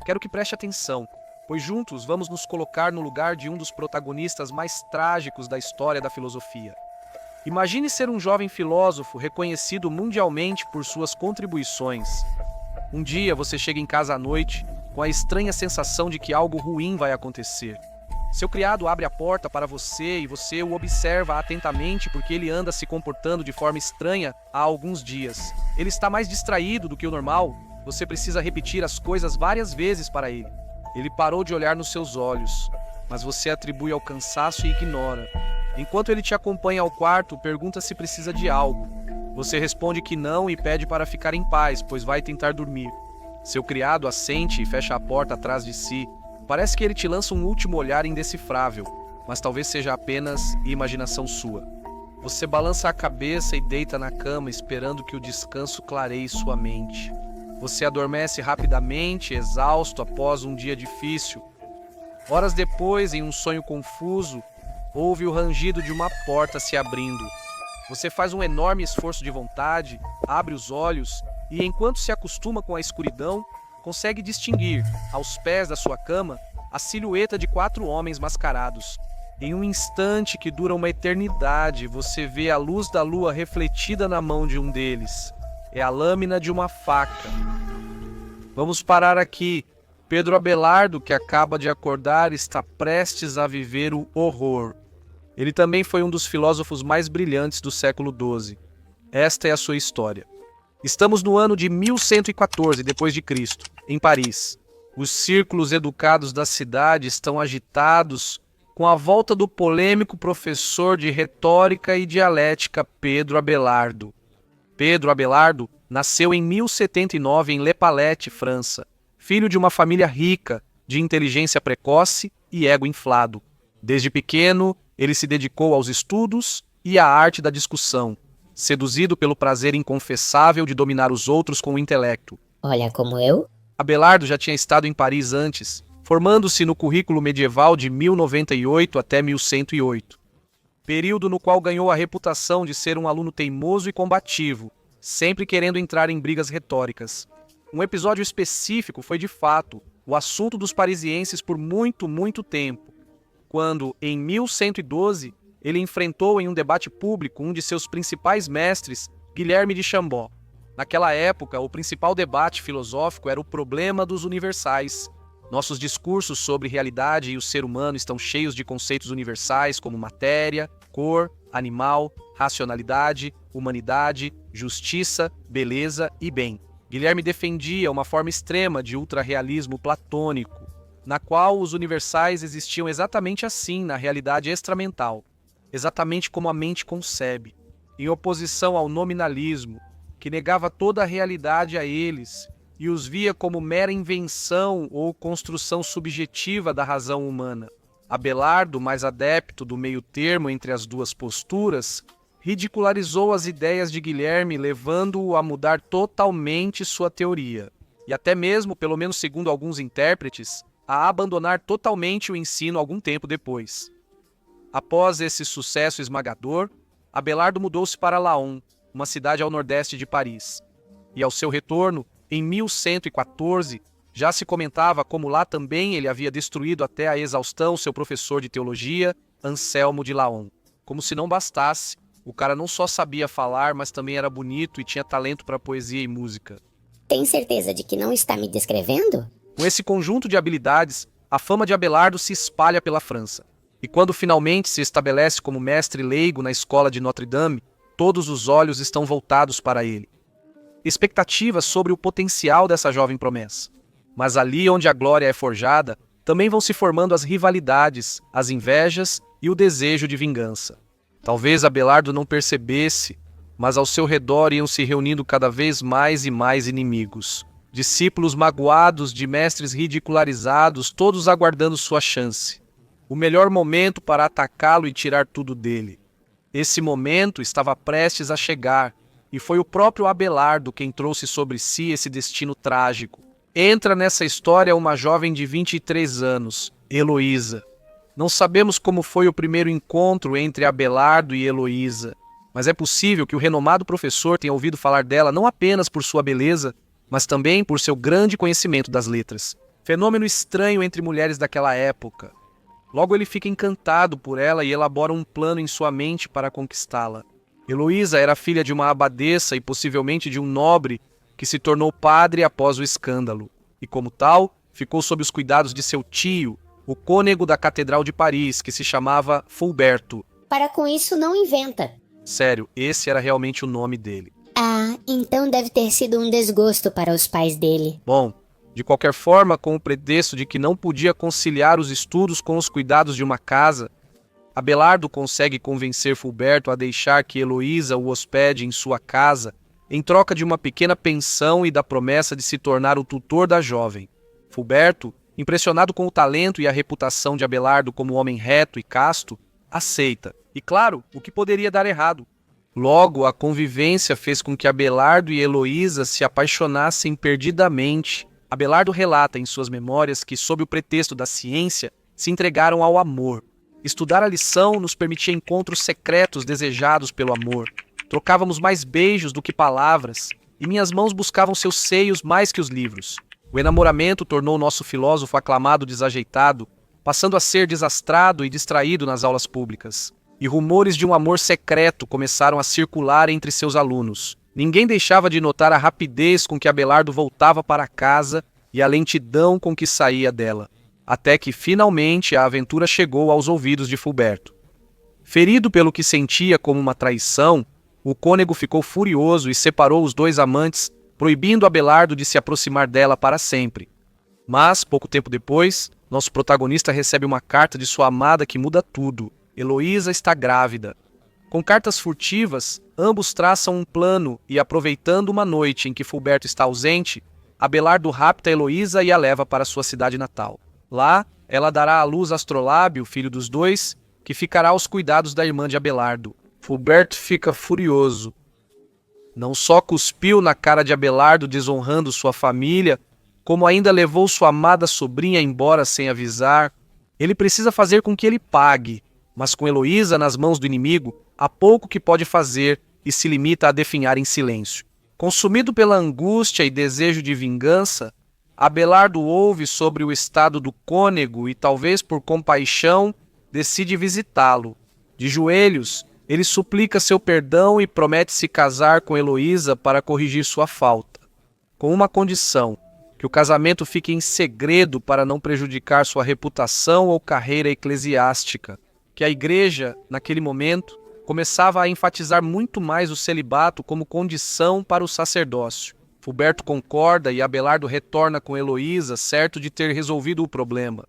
Quero que preste atenção, pois juntos vamos nos colocar no lugar de um dos protagonistas mais trágicos da história da filosofia. Imagine ser um jovem filósofo reconhecido mundialmente por suas contribuições. Um dia você chega em casa à noite com a estranha sensação de que algo ruim vai acontecer. Seu criado abre a porta para você e você o observa atentamente porque ele anda se comportando de forma estranha há alguns dias. Ele está mais distraído do que o normal. Você precisa repetir as coisas várias vezes para ele. Ele parou de olhar nos seus olhos, mas você atribui ao cansaço e ignora. Enquanto ele te acompanha ao quarto, pergunta se precisa de algo. Você responde que não e pede para ficar em paz, pois vai tentar dormir. Seu criado assente e fecha a porta atrás de si. Parece que ele te lança um último olhar indecifrável, mas talvez seja apenas imaginação sua. Você balança a cabeça e deita na cama esperando que o descanso clareie sua mente. Você adormece rapidamente, exausto após um dia difícil. Horas depois, em um sonho confuso, ouve o rangido de uma porta se abrindo. Você faz um enorme esforço de vontade, abre os olhos e, enquanto se acostuma com a escuridão, consegue distinguir, aos pés da sua cama, a silhueta de 4 homens mascarados. Em um instante que dura uma eternidade, você vê a luz da lua refletida na mão de um deles. É a lâmina de uma faca. Vamos parar aqui. Pedro Abelardo, que acaba de acordar, está prestes a viver o horror. Ele também foi um dos filósofos mais brilhantes do século XII. Esta é a sua história. Estamos no ano de 1114 d.C., em Paris. Os círculos educados da cidade estão agitados com a volta do polêmico professor de retórica e dialética Pedro Abelardo. Pedro Abelardo nasceu em 1079 em Le Palette, França, filho de uma família rica, de inteligência precoce e ego inflado. Desde pequeno, ele se dedicou aos estudos e à arte da discussão, seduzido pelo prazer inconfessável de dominar os outros com o intelecto. Olha como eu. Abelardo já tinha estado em Paris antes, formando-se no currículo medieval de 1098 até 1108, período no qual ganhou a reputação de ser um aluno teimoso e combativo, sempre querendo entrar em brigas retóricas. Um episódio específico foi, de fato, o assunto dos parisienses por muito tempo, quando, em 1112, ele enfrentou em um debate público um de seus principais mestres, Guilherme de Chambord. Naquela época, o principal debate filosófico era o problema dos universais. Nossos discursos sobre realidade e o ser humano estão cheios de conceitos universais como matéria, cor, animal, racionalidade, humanidade, justiça, beleza e bem. Guilherme defendia uma forma extrema de ultrarrealismo platônico, na qual os universais existiam exatamente assim na realidade extramental, exatamente como a mente concebe, em oposição ao nominalismo, que negava toda a realidade a eles e os via como mera invenção ou construção subjetiva da razão humana. Abelardo, mais adepto do meio termo entre as duas posturas, ridicularizou as ideias de Guilherme, levando-o a mudar totalmente sua teoria, e até mesmo, pelo menos segundo alguns intérpretes, a abandonar totalmente o ensino algum tempo depois. Após esse sucesso esmagador, Abelardo mudou-se para Laon, uma cidade ao nordeste de Paris. E ao seu retorno, em 1114, já se comentava como lá também ele havia destruído até a exaustão seu professor de teologia, Anselmo de Laon. Como se não bastasse, o cara não só sabia falar, mas também era bonito e tinha talento para poesia e música. Tem certeza de que não está me descrevendo? Com esse conjunto de habilidades, a fama de Abelardo se espalha pela França. E quando finalmente se estabelece como mestre leigo na escola de Notre-Dame, todos os olhos estão voltados para ele. Expectativas sobre o potencial dessa jovem promessa. Mas ali onde a glória é forjada, também vão se formando as rivalidades, as invejas e o desejo de vingança. Talvez Abelardo não percebesse, mas ao seu redor iam se reunindo cada vez mais e mais inimigos. Discípulos magoados de mestres ridicularizados, todos aguardando sua chance. O melhor momento para atacá-lo e tirar tudo dele. Esse momento estava prestes a chegar, e foi o próprio Abelardo quem trouxe sobre si esse destino trágico. Entra nessa história uma jovem de 23 anos, Heloísa. Não sabemos como foi o primeiro encontro entre Abelardo e Heloísa, mas é possível que o renomado professor tenha ouvido falar dela não apenas por sua beleza, mas também por seu grande conhecimento das letras. Fenômeno estranho entre mulheres daquela época. Logo ele fica encantado por ela e elabora um plano em sua mente para conquistá-la. Heloísa era filha de uma abadesa e possivelmente de um nobre que se tornou padre após o escândalo, e como tal, ficou sob os cuidados de seu tio, o cônego da Catedral de Paris, que se chamava Fulberto. Para com isso, não inventa. Sério, esse era realmente o nome dele. Ah, então deve ter sido um desgosto para os pais dele. Bom, de qualquer forma, com o pretexto de que não podia conciliar os estudos com os cuidados de uma casa, Abelardo consegue convencer Fulberto a deixar que Heloísa o hospede em sua casa em troca de uma pequena pensão e da promessa de se tornar o tutor da jovem. Fulberto, impressionado com o talento e a reputação de Abelardo como homem reto e casto, aceita. E claro, o que poderia dar errado? Logo, a convivência fez com que Abelardo e Heloísa se apaixonassem perdidamente. Abelardo relata em suas memórias que, sob o pretexto da ciência, se entregaram ao amor. Estudar a lição nos permitia encontros secretos desejados pelo amor. Trocávamos mais beijos do que palavras, e minhas mãos buscavam seus seios mais que os livros. O enamoramento tornou nosso filósofo aclamado desajeitado, passando a ser desastrado e distraído nas aulas públicas. E rumores de um amor secreto começaram a circular entre seus alunos. Ninguém deixava de notar a rapidez com que Abelardo voltava para casa e a lentidão com que saía dela. Até que, finalmente, a aventura chegou aos ouvidos de Fulberto. Ferido pelo que sentia como uma traição, o cônego ficou furioso e separou os dois amantes, proibindo Abelardo de se aproximar dela para sempre. Mas, pouco tempo depois, nosso protagonista recebe uma carta de sua amada que muda tudo. Heloísa está grávida. Com cartas furtivas, ambos traçam um plano e, aproveitando uma noite em que Fulberto está ausente, Abelardo rapta Heloísa e a leva para sua cidade natal. Lá, ela dará à luz Astrolábio, filho dos dois, que ficará aos cuidados da irmã de Abelardo. Fulberto fica furioso. Não só cuspiu na cara de Abelardo desonrando sua família, como ainda levou sua amada sobrinha embora sem avisar. Ele precisa fazer com que ele pague, mas com Heloísa nas mãos do inimigo, há pouco que pode fazer e se limita a definhar em silêncio. Consumido pela angústia e desejo de vingança, Abelardo ouve sobre o estado do cônego e, talvez por compaixão, decide visitá-lo. De joelhos, ele suplica seu perdão e promete se casar com Heloísa para corrigir sua falta. Com uma condição, que o casamento fique em segredo para não prejudicar sua reputação ou carreira eclesiástica, que a igreja, naquele momento, começava a enfatizar muito mais o celibato como condição para o sacerdócio. Fulberto concorda e Abelardo retorna com Heloísa, certo de ter resolvido o problema.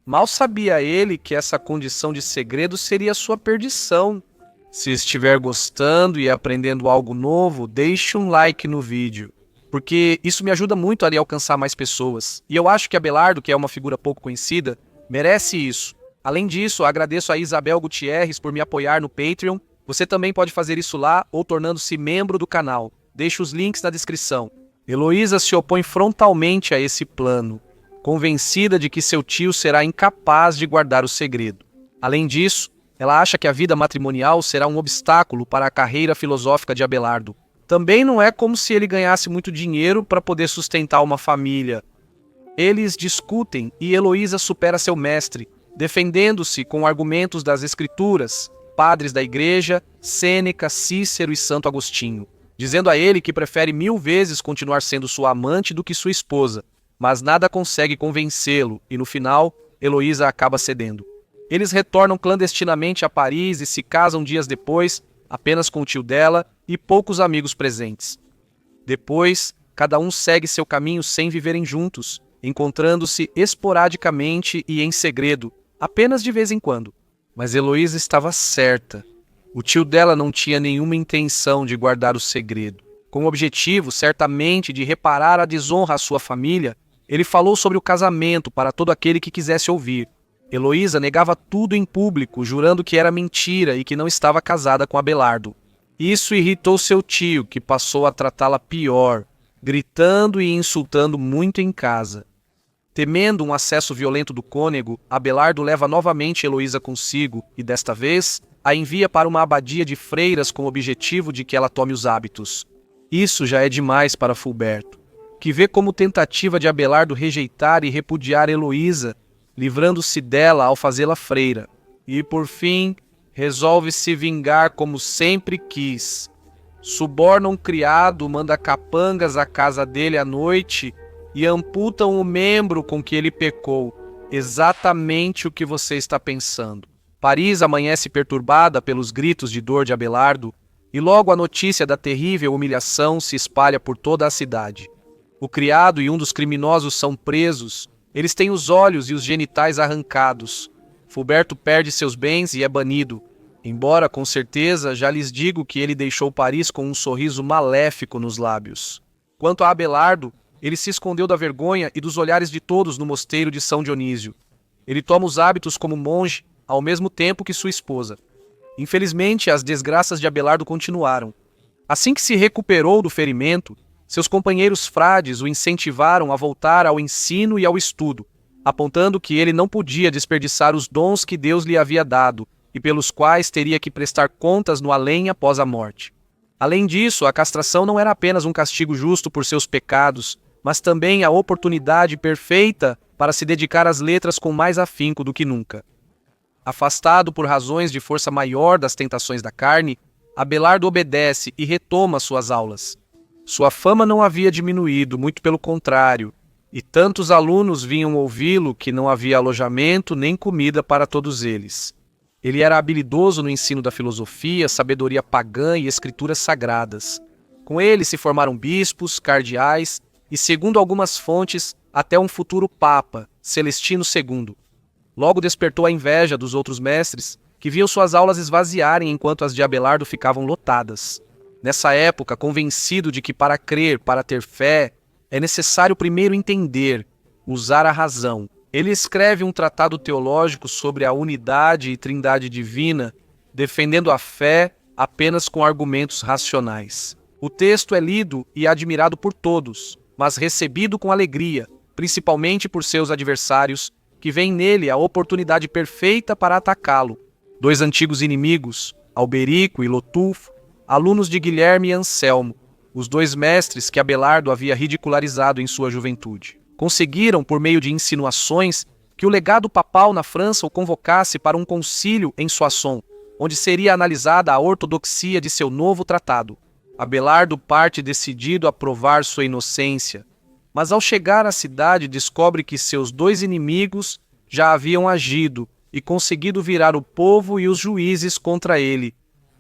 Mal sabia ele que essa condição de segredo seria sua perdição. Se estiver gostando e aprendendo algo novo, deixe um like no vídeo, porque isso me ajuda muito a alcançar mais pessoas. E eu acho que Abelardo, que é uma figura pouco conhecida, merece isso. Além disso, agradeço a Isabel Gutierrez por me apoiar no Patreon. Você também pode fazer isso lá ou tornando-se membro do canal. Deixo os links na descrição. Heloísa se opõe frontalmente a esse plano, convencida de que seu tio será incapaz de guardar o segredo. Além disso, ela acha que a vida matrimonial será um obstáculo para a carreira filosófica de Abelardo. Também não é como se ele ganhasse muito dinheiro para poder sustentar uma família. Eles discutem e Heloísa supera seu mestre, defendendo-se com argumentos das escrituras, padres da igreja, Sêneca, Cícero e Santo Agostinho, dizendo a ele que prefere 1000 vezes continuar sendo sua amante do que sua esposa, mas nada consegue convencê-lo e no final, Heloísa acaba cedendo. Eles retornam clandestinamente a Paris e se casam dias depois, apenas com o tio dela e poucos amigos presentes. Depois, cada um segue seu caminho sem viverem juntos, encontrando-se esporadicamente e em segredo, apenas de vez em quando. Mas Heloísa estava certa. O tio dela não tinha nenhuma intenção de guardar o segredo. Com o objetivo, certamente, de reparar a desonra à sua família, ele falou sobre o casamento para todo aquele que quisesse ouvir. Heloísa negava tudo em público, jurando que era mentira e que não estava casada com Abelardo. Isso irritou seu tio, que passou a tratá-la pior, gritando e insultando muito em casa. Temendo um acesso violento do cônego, Abelardo leva novamente Heloísa consigo e, desta vez, a envia para uma abadia de freiras com o objetivo de que ela tome os hábitos. Isso já é demais para Fulberto. que vê como tentativa de Abelardo rejeitar e repudiar Heloísa, livrando-se dela ao fazê-la freira. E, por fim, resolve se vingar como sempre quis. Suborna um criado, manda capangas à casa dele à noite e amputam o membro com que ele pecou. Exatamente o que você está pensando. Paris amanhece perturbada pelos gritos de dor de Abelardo e logo a notícia da terrível humilhação se espalha por toda a cidade. O criado e um dos criminosos são presos. Eles têm os olhos e os genitais arrancados. Fulberto perde seus bens e é banido. Embora, com certeza, já lhes digo que ele deixou Paris com um sorriso maléfico nos lábios. Quanto a Abelardo, ele se escondeu da vergonha e dos olhares de todos no mosteiro de São Dionísio. Ele toma os hábitos como monge, ao mesmo tempo que sua esposa. Infelizmente, as desgraças de Abelardo continuaram. Assim que se recuperou do ferimento, seus companheiros frades o incentivaram a voltar ao ensino e ao estudo, apontando que ele não podia desperdiçar os dons que Deus lhe havia dado e pelos quais teria que prestar contas no além após a morte. Além disso, a castração não era apenas um castigo justo por seus pecados, mas também a oportunidade perfeita para se dedicar às letras com mais afinco do que nunca. Afastado por razões de força maior das tentações da carne, Abelardo obedece e retoma suas aulas. Sua fama não havia diminuído, muito pelo contrário, e tantos alunos vinham ouvi-lo que não havia alojamento nem comida para todos eles. Ele era habilidoso no ensino da filosofia, sabedoria pagã e escrituras sagradas. Com ele se formaram bispos, cardeais e, segundo algumas fontes, até um futuro papa, Celestino II. Logo despertou a inveja dos outros mestres, que viam suas aulas esvaziarem enquanto as de Abelardo ficavam lotadas. Nessa época, convencido de que para crer, para ter fé, é necessário primeiro entender, usar a razão. Ele escreve um tratado teológico sobre a unidade e trindade divina, defendendo a fé apenas com argumentos racionais. O texto é lido e admirado por todos, mas recebido com alegria, principalmente por seus adversários, que veem nele a oportunidade perfeita para atacá-lo. Dois antigos inimigos, Alberico e Lotulfo, alunos de Guilherme e Anselmo, os dois mestres que Abelardo havia ridicularizado em sua juventude. Conseguiram, por meio de insinuações, que o legado papal na França o convocasse para um concílio em Soissons, onde seria analisada a ortodoxia de seu novo tratado. Abelardo parte decidido a provar sua inocência, mas ao chegar à cidade descobre que seus dois inimigos já haviam agido e conseguido virar o povo e os juízes contra ele,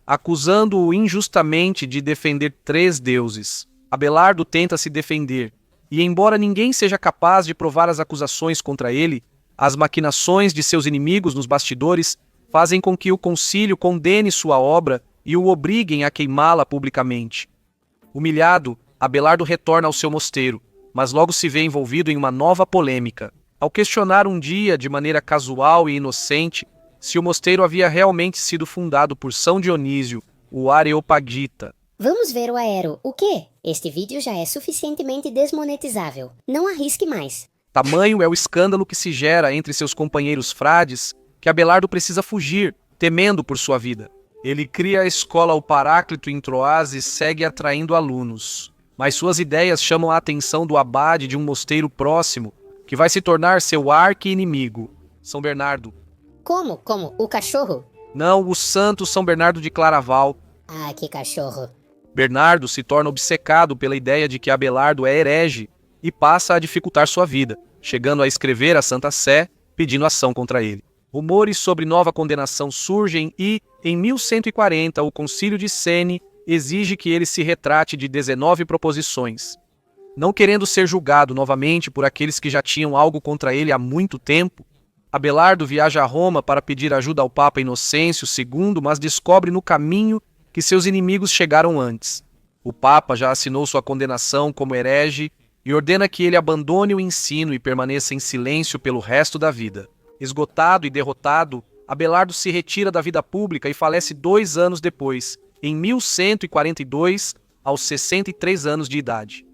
acusando-o injustamente de defender 3 deuses. Abelardo tenta se defender, e embora ninguém seja capaz de provar as acusações contra ele, as maquinações de seus inimigos nos bastidores fazem com que o concílio condene sua obra e o obriguem a queimá-la publicamente. Humilhado, Abelardo retorna ao seu mosteiro, mas logo se vê envolvido em uma nova polêmica. Ao questionar um dia, de maneira casual e inocente, se o mosteiro havia realmente sido fundado por São Dionísio, o Areopagita. Vamos ver o Aero. O quê? Este vídeo já é suficientemente desmonetizável. Não arrisque mais. Tamanho é o escândalo que se gera entre seus companheiros frades que Abelardo precisa fugir, temendo por sua vida. Ele cria a escola O Paráclito em Troás e segue atraindo alunos. Mas suas ideias chamam a atenção do abade de um mosteiro próximo, que vai se tornar seu arqui-inimigo, São Bernardo. Como? Como? O cachorro? Não, o santo São Bernardo de Claraval. Ah, que cachorro. Bernardo se torna obcecado pela ideia de que Abelardo é herege e passa a dificultar sua vida, chegando a escrever a Santa Sé pedindo ação contra ele. Rumores sobre nova condenação surgem e, em 1140, o Concílio de Sene exige que ele se retrate de 19 proposições. Não querendo ser julgado novamente por aqueles que já tinham algo contra ele há muito tempo, Abelardo viaja a Roma para pedir ajuda ao Papa Inocêncio II, mas descobre no caminho que seus inimigos chegaram antes. O Papa já assinou sua condenação como herege e ordena que ele abandone o ensino e permaneça em silêncio pelo resto da vida. Esgotado e derrotado, Abelardo se retira da vida pública e falece 2 anos depois, em 1142, aos 63 anos de idade.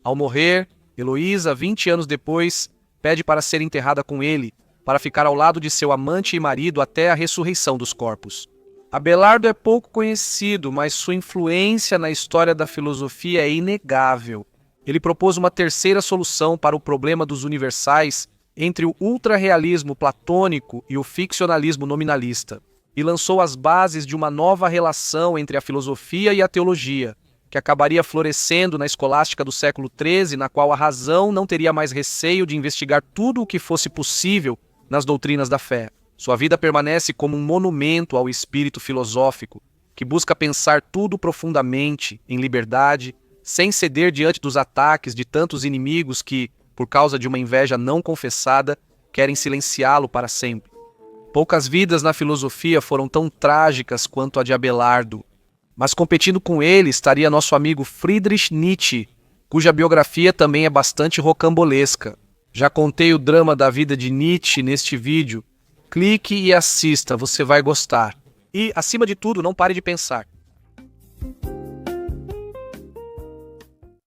Ao morrer, Heloísa, 20 anos depois, pede para ser enterrada com ele, para ficar ao lado de seu amante e marido até a ressurreição dos corpos. Abelardo é pouco conhecido, mas sua influência na história da filosofia é inegável. Ele propôs uma terceira solução para o problema dos universais entre o ultrarrealismo platônico e o ficcionalismo nominalista, e lançou as bases de uma nova relação entre a filosofia e a teologia, que acabaria florescendo na escolástica do século XIII, na qual a razão não teria mais receio de investigar tudo o que fosse possível nas doutrinas da fé. Sua vida permanece como um monumento ao espírito filosófico, que busca pensar tudo profundamente, em liberdade, sem ceder diante dos ataques de tantos inimigos que, por causa de uma inveja não confessada, querem silenciá-lo para sempre. Poucas vidas na filosofia foram tão trágicas quanto a de Abelardo, mas competindo com ele estaria nosso amigo Friedrich Nietzsche, cuja biografia também é bastante rocambolesca. Já contei o drama da vida de Nietzsche neste vídeo. Clique e assista, você vai gostar. E, acima de tudo, não pare de pensar.